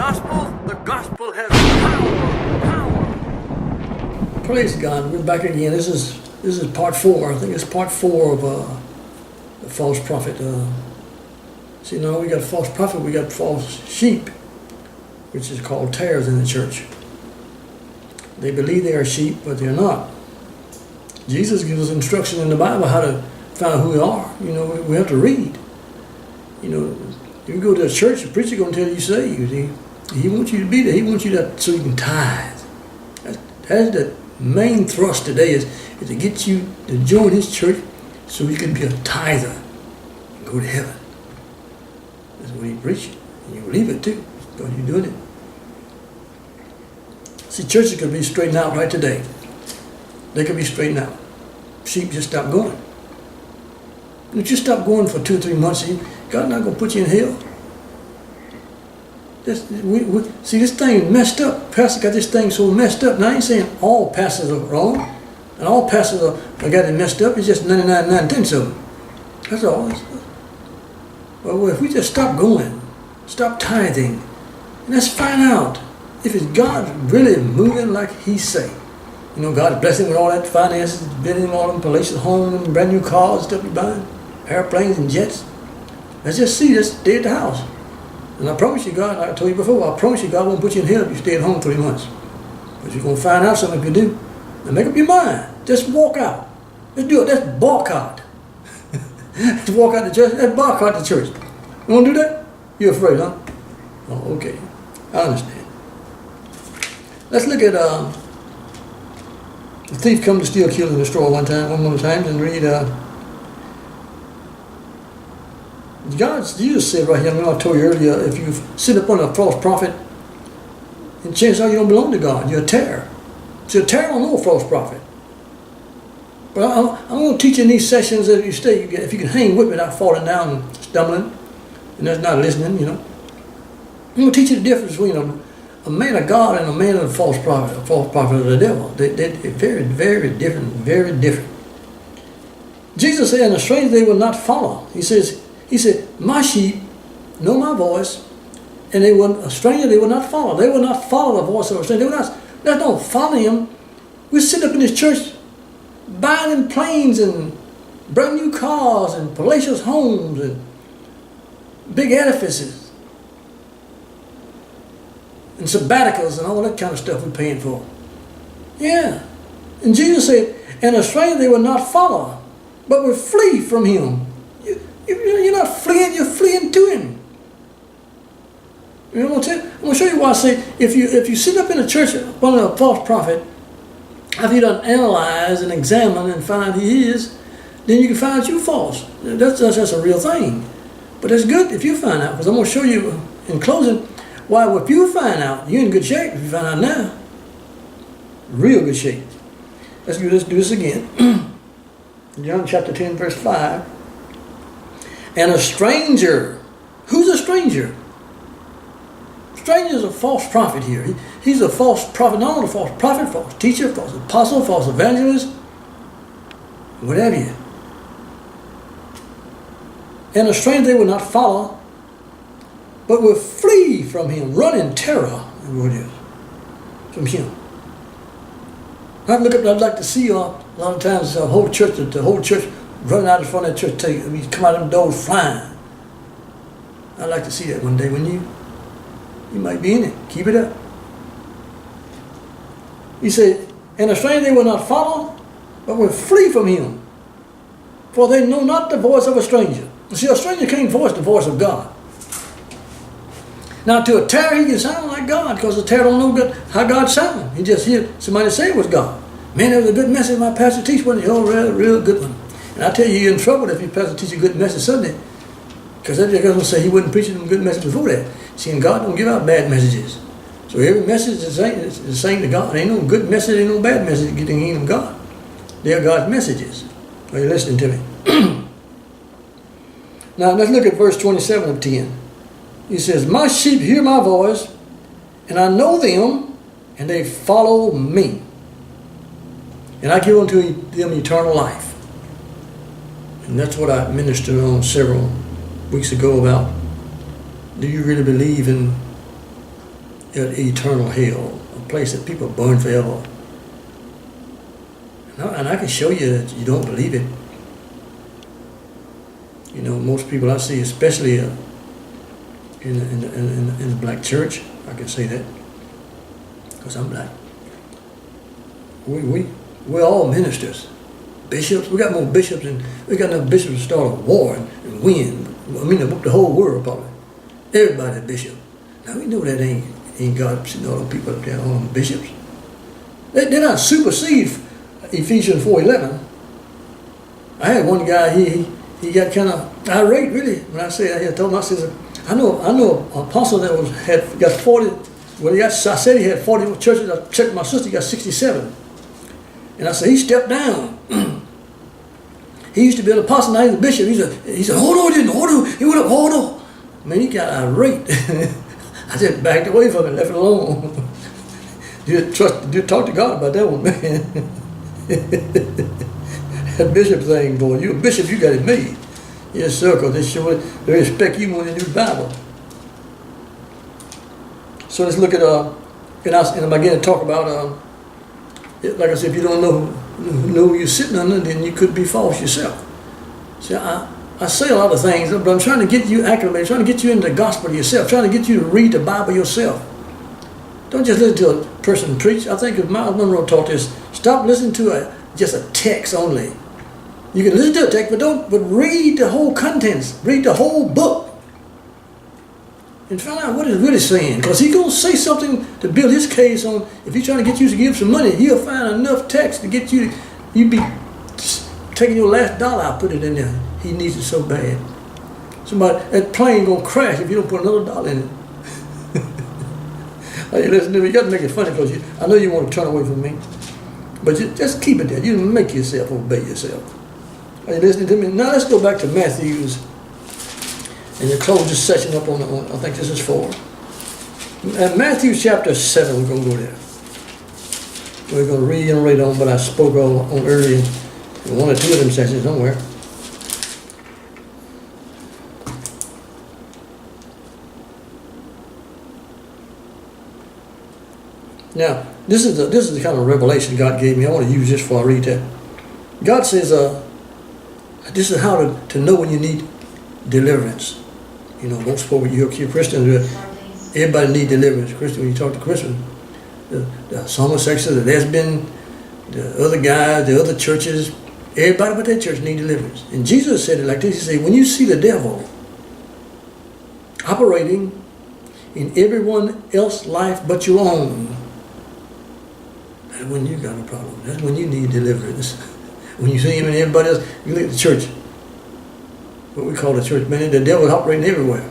The gospel has power. Praise God. We're back again. This is part 4. I think it's part 4 of the false prophet. See, now we got false prophet, we got false sheep, which is called tares in the church. They believe they are sheep, but they're not. Jesus gives us instruction in the Bible how to find out who we are. You know, we have to read. You know, you go to a church, the preacher going to tell you saved. He wants you to be there. He wants you to, so you can tithe. That's the main thrust today is to get you to join his church so you can be a tither and go to heaven. That's what he preaches. And you believe it too, because you're doing it. See, churches could be straightened out right today. They could be straightened out. Sheep just stop going. If you stop going for 2 or 3 months, God's not going to put you in hell. See, this thing messed up. Pastor got this thing so messed up. Now, I ain't saying all pastors are wrong, and all pastors are got it messed up. It's just 99.9 of them. That's all. Well, if we just stop going, stop tithing, and let's find out if it's God really moving like he say. You know, God's blessing with all that finances, building all them palatial homes and brand new cars and stuff you buying, airplanes and jets. Let's just see this, stay at the house. And I promise you, God, I told you before, I promise you God won't put you in hell if you stay at home 3 months. But you're going to find out something if you do. Now make up your mind. Just walk out. Let's do it. Let's boycott. Let's walk out the church. Let's boycott the church. You want to do that? You're afraid, huh? Oh, okay. I understand. Let's look at the thief come to steal, kill, and destroy one more time, and read Jesus said right here, I told you earlier, if you sit up on a false prophet, and chances are you don't belong to God, you're a terror. So a terror don't know a false prophet. But I'm going to teach you in these sessions that if you can hang with me without falling down and stumbling, and that's not listening, you know. I'm going to teach you the difference between a man of God and a man of a false prophet of the devil. They're very, very different, very different. Jesus said, and a stranger they will not follow. He said, my sheep know my voice, and a stranger they will not follow. They will not follow the voice of a stranger. They don't follow him. We sit up in this church buying them planes and brand new cars and palatial homes and big edifices and sabbaticals and all that kind of stuff we're paying for. Yeah. And Jesus said, and a stranger they will not follow, but will flee from him. You're not fleeing, you're fleeing to him. You know what I'm going to show you why I say, if you sit up in a church, one of a false prophet, after you done analyze and examine and find out he is, then you can find out you're false. That's a real thing. But that's good if you find out, because I'm going to show you in closing why if you find out, you're in good shape if you find out now. Real good shape. Let's do this again. John chapter 10, verse 5. And a stranger. Who's a stranger? Stranger is a false prophet here. He's a false prophet, not only a false prophet, false teacher, false apostle, false evangelist, whatever you. And a stranger they will not follow, but will flee from him, run in terror, what it is, from him. I'd like to see a lot of times the whole church running out in front of that church, come out of them doors flying. I'd like to see that one day when you might be in it. Keep it up. He said, and a stranger they will not follow, but will flee from him. For they know not the voice of a stranger. You see, a stranger can't voice the voice of God. Now, to a terror, he can sound like God, because the terror don't know how God sounds. He just heard somebody say it was God. Man, that was a good message my pastor teach, wasn't it? Oh, real good one. And I tell you, you're in trouble if your pastor teach a good message Sunday, because that just doesn't say he wasn't preaching a good message before that. See, and God don't give out bad messages. So every message is the same to God. Ain't no good message, ain't no bad message to get in the kingdom of God. They are God's messages. Are you listening to me? Now, let's look at verse 27 of 10. He says, my sheep hear my voice, and I know them, and they follow me. And I give unto them eternal life. And that's what I ministered on several weeks ago about, do you really believe in eternal hell, a place that people burn forever. And I can show you that you don't believe it. You know, most people I see, especially in the black church, I can say that, because I'm black. We're all ministers, bishops. We got more bishops and we got enough bishops to start a war and win. I mean, the whole world probably. Everybody a bishop. Now we know that ain't God sitting all the people up there, all them bishops. They're not supersede Ephesians 4:11. I had one guy, he got kind of irate really when I said, I told him, I said, I know an apostle that got 40, well I said he had 40 churches. I checked my sister, he got 67. And I said, he stepped down. He used to be an apostle, now he's a bishop. He said, hold on, he went up, hold on. Man, he got irate. I just backed away from it, left it alone. You talk to God about that one, man. That bishop thing, boy. You a bishop, you got it made. Yes, sir, because they respect you when they do the Bible. So let's look at, and I'm beginning to talk about, like I said, if you don't know who you're sitting under, then you could be false yourself. See, I say a lot of things, but I'm trying to get you acclimated, trying to get you into the gospel yourself, trying to get you to read the Bible yourself. Don't just listen to a person preach. I think if Miles Monroe taught this, stop listening to just a text only. You can listen to a text, but read the whole contents, read the whole book, and find out what it's really saying. Because he's going to say something to build his case on. If he's trying to get you to give some money, he'll find enough text to get you. You be taking your last dollar out, put it in there. He needs it so bad. That plane gonna crash if you don't put another dollar in it. Hey, listen to me. You got to make it funny because I know you want to turn away from me, but just keep it there. You make yourself obey yourself. Are you listening to me? Now let's go back to Matthew's, and to close this session up on I think this is 4. Matthew chapter 7. We're gonna go there. We're gonna reiterate on what I spoke on earlier in one or two of them sessions somewhere. Now, this is the kind of revelation God gave me. I want to use this before I read that. God says, this is how to know when you need deliverance. You know, most people, you hear Christians, everybody need deliverance. Christian, when you talk to Christians, the homosexual, the lesbian, the other guys, the other churches, everybody but that church need deliverance. And Jesus said it like this. He said, when you see the devil operating in everyone else's life but your own, that's when you got a problem. That's when you need deliverance. When you see him and everybody else, you look at the church, what we call the church, man, the devil's operating everywhere.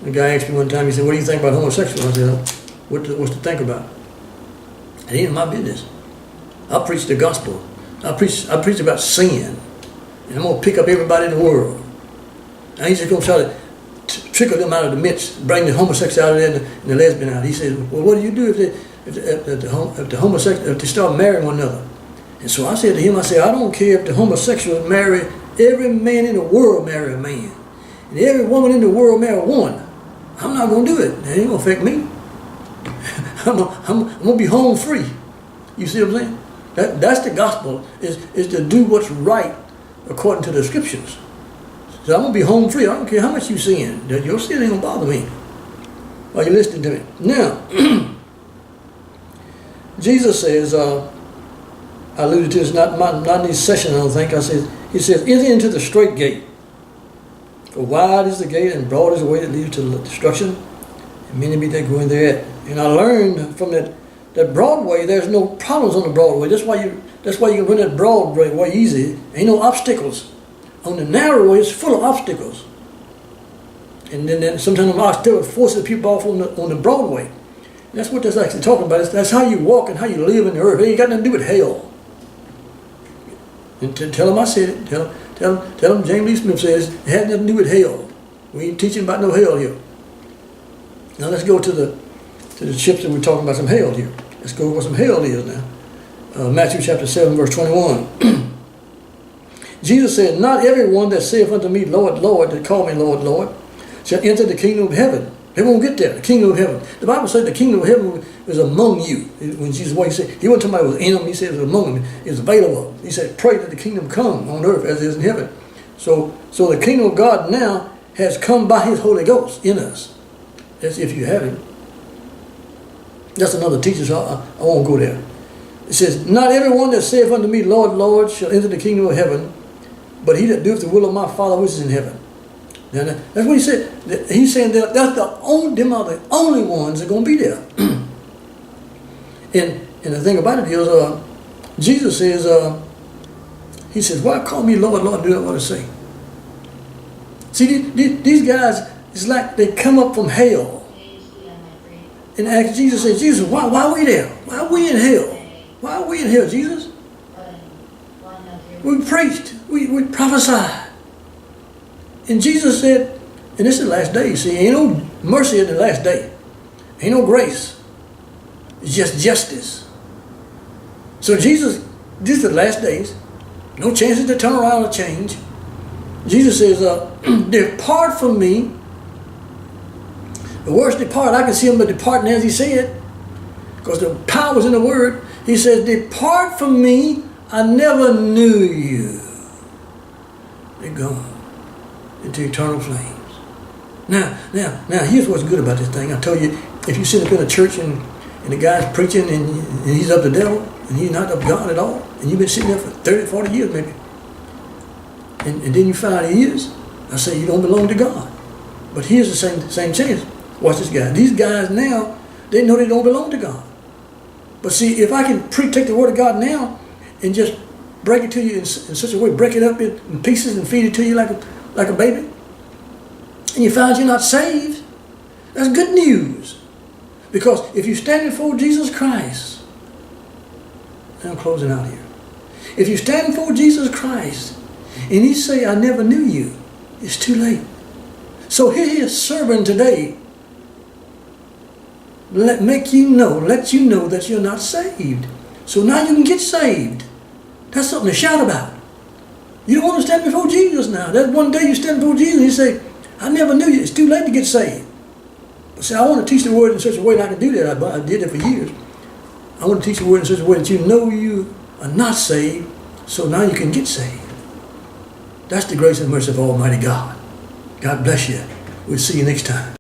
The guy asked me one time, he said, what do you think about homosexuals? I said, what's to think about? It ain't my business. I preach the gospel. I preach about sin. And I'm going to pick up everybody in the world. And he's just going to try to trickle them out of the midst, bring the homosexuality out and the lesbian out. He said, well, what do you do if they start marrying one another? And so I said to him, I said, I don't care if the homosexuals marry, every man in the world marry a man. And every woman in the world marry a woman. I'm not going to do it. It ain't going to affect me. I'm going to be home free. You see what I'm saying? That's the gospel, is to do what's right according to the scriptures. So I'm going to be home free. I don't care how much you sin. Your sin ain't going to bother me. Are you listening to me? Now, Jesus says, I alluded to this not in this session, I don't think. He says, enter into the straight gate. For wide is the gate and broad is the way that leads to destruction, and many be that go in thereat. And I learned from that Broadway, there's no problems on the Broadway. That's why you can run that Broadway easy. Ain't no obstacles. On the narrow way, it's full of obstacles. And then sometimes the obstacles forces people off on the Broadway. And that's what that's actually talking about. That's how you walk and how you live in the earth. It ain't got nothing to do with hell. And tell them I said it. Tell them James Lee Smith says it had nothing to do with hell. We ain't teaching about no hell here. Now let's go to the ships that we're talking about some hell here. Let's go where some hell is now. Matthew chapter 7, verse 21. Jesus said, not everyone that saith unto me, Lord, Lord, that call me Lord, Lord, shall enter the kingdom of heaven, They won't get there. The kingdom of heaven. The Bible says the kingdom of heaven is among you. When Jesus, what he said, he wasn't talking about it was in them. He said it was among them. It's available. He said, pray that the kingdom come on earth as it is in heaven. So the kingdom of God now has come by his Holy Ghost in us. That's if you have him. That's another teacher, so I won't go there. It says, not everyone that saith unto me, Lord, Lord, shall enter the kingdom of heaven, but he that doeth the will of my Father which is in heaven. Now, that's what he said. He's saying that them are the only ones that are going to be there. and the thing about it is, Jesus says, he says, why call me Lord, Lord, do not what I say? See, these guys, it's like they come up from hell. And ask Jesus, says, Jesus, why are we there? Why are we in hell? Why are we in hell, Jesus? We preached, we prophesied. And Jesus said, and this is the last day, see, ain't no mercy in the last day. Ain't no grace. It's just justice. So Jesus, these are the last days. No chances to turn around or change. Jesus says, depart from me. The words depart, I can see them departing as he said, because the power was in the word. He says, depart from me, I never knew you. They're gone into eternal flames. Now, here's what's good about this thing. I told you, if you sit up in a church and the guy's preaching and he's of the devil, and he's not of God at all, and you've been sitting there for 30, 40 years maybe, and then you find out he is, I say you don't belong to God. But here's the same chance. Watch this guy. These guys now, they know they don't belong to God. But see, if I can take the word of God now and just break it to you in such a way, break it up in pieces and feed it to you like a baby, and you find you're not saved, that's good news. Because if you're standing before Jesus Christ, and I'm closing out here. If you stand before Jesus Christ and he say, I never knew you, it's too late. So here he is serving today. Let you know that you're not saved. So now you can get saved. That's something to shout about. You don't want to stand before Jesus now. That one day you stand before Jesus and you say, I never knew you. It's too late to get saved. But see, I want to teach the word in such a way that I can do that. I did it for years. I want to teach the word in such a way that you know you are not saved, so now you can get saved. That's the grace and mercy of Almighty God. God bless you. We'll see you next time.